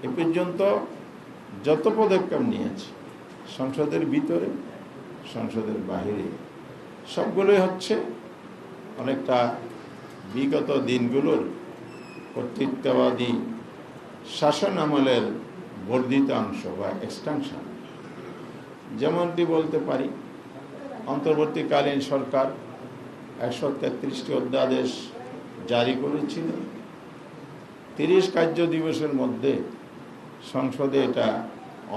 এ পর্যন্ত যত পদক্ষেপ নিয়েছে সংসদের ভিতরে সংসদের বাহিরে সবগুলোই হচ্ছে অনেকটা বিগত দিনগুলোর কর্তৃত্ববাদী শাসন আমলের বর্ধিত অংশ বা এক্সটেনশন। যেমনটি বলতে পারি, অন্তর্বর্তীকালীন সরকার 133টি অধ্যাদেশ জারি করেছিল। 30 কার্য দিবসের মধ্যে সংসদে এটা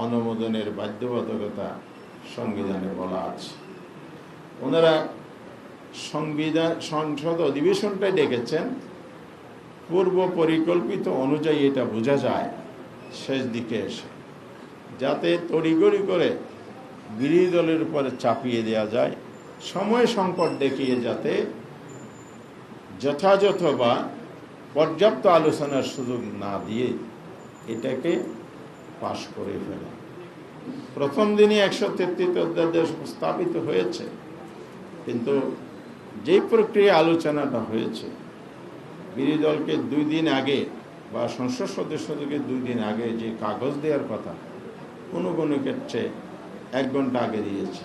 অনুমোদনের বাধ্যবাধকতা সংবিধানে বলা আছে। ওনারা সংসদ অধিবেশনটাই ডেকেছেন পূর্ব পরিকল্পিত অনুযায়ী, এটা বোঝা যায় শেষ দিকে এসে, যাতে তড়িঘড়ি করে বিরোধী দলের উপরে চাপিয়ে দেওয়া যায়, সময় সংকট দেখিয়ে যাতে যথাযথ বা পর্যাপ্ত আলোচনার সুযোগ না দিয়ে এটাকে পাশ করে ফেলা। প্রথম দিনই 133 অধ্যাদেশ স্থাপিত হয়েছে, কিন্তু যেই প্রক্রিয়া আলোচনাটা হয়েছে, বিরোধী দলকে 2 দিন আগে বা সংসদ সদস্যদেরকে 2 দিন আগে যে কাগজ দেওয়ার কথা, কোনো কোনো ক্ষেত্রে 1 ঘন্টা আগে দিয়েছে,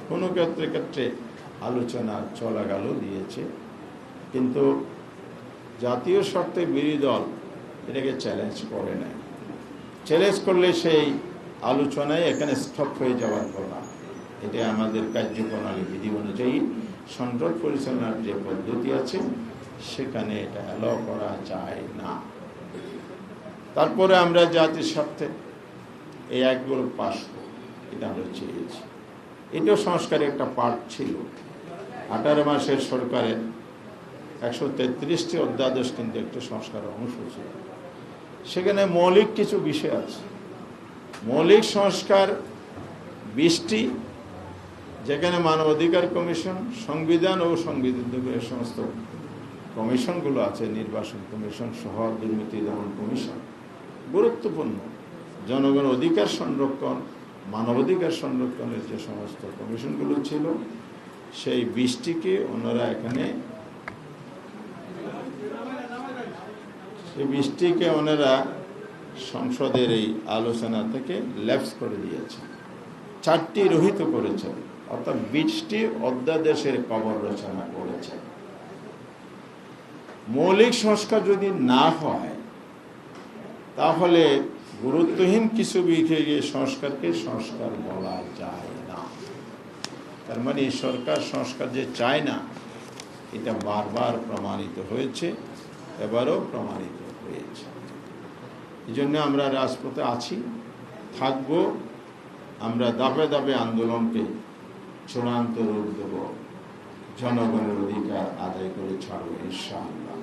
কোনো ক্ষেত্রে আলোচনা চলাকালও দিয়েছে। কিন্তু জাতীয় স্বার্থে বিরোধী দল এটাকে চ্যালেঞ্জ করে নেয়। চ্যালেঞ্জ করলে সেই আলোচনায় এখানে স্টপ হয়ে যাওয়ার কথা। এটা আমাদের কার্যপ্রণালী বিধি অনুযায়ী সংসদ পরিচালনার যে পদ্ধতি আছে সেখানে এটা অ্যালাউ করা যায় না। তারপরে আমরা জাতির স্বার্থে এই একগুলো পাশ করি, এটা আমরা চেয়েছি। এটাও সংস্কারের একটা পার্ট ছিল। 18 মাসের সরকারের 133টি অধ্যাদেশ কিন্তু একটা সংস্কারের অংশ ছিল। সেখানে মৌলিক কিছু বিষয় আছে। মৌলিক সংস্কার 20টি, যেখানে মানবাধিকার কমিশন, সংবিধান ও সংবিধানের সমস্ত কমিশনগুলো আছে, নির্বাচন কমিশন সহ দুর্নীতি দমন কমিশন, গুরুত্বপূর্ণ জনগণ অধিকার সংরক্ষণ, মানবাধিকার সংরক্ষণের যে সমস্ত কমিশনগুলো ছিল, সেই 20টিকে ওনারা এখানে সংসদের এই আলোচনা থেকে ল্যাপস করে দিয়েছে। 4টি রহিত করেছে, অর্থাৎ 20টি অধ্যাদেশের কবর রচনা করেছে। মৌলিক সংস্কার যদি না হয় তাহলে গুরুত্বহীন কিছু বিষয়ে সংস্কারকে সংস্কার বলা যায় না। তার মানে সরকার সংস্কার যে চায় না, এটা বারবার প্রমাণিত হয়েছে, এবারও প্রমাণিত হয়েছে। এই জন্য আমরা রাজপথে আছি, থাকব। আমরা ধাপে ধাপে আন্দোলনকে চূড়ান্ত রূপ দেব, জনগণের অধিকার আদায় করে ছাড়ব ইনশাআল্লাহ।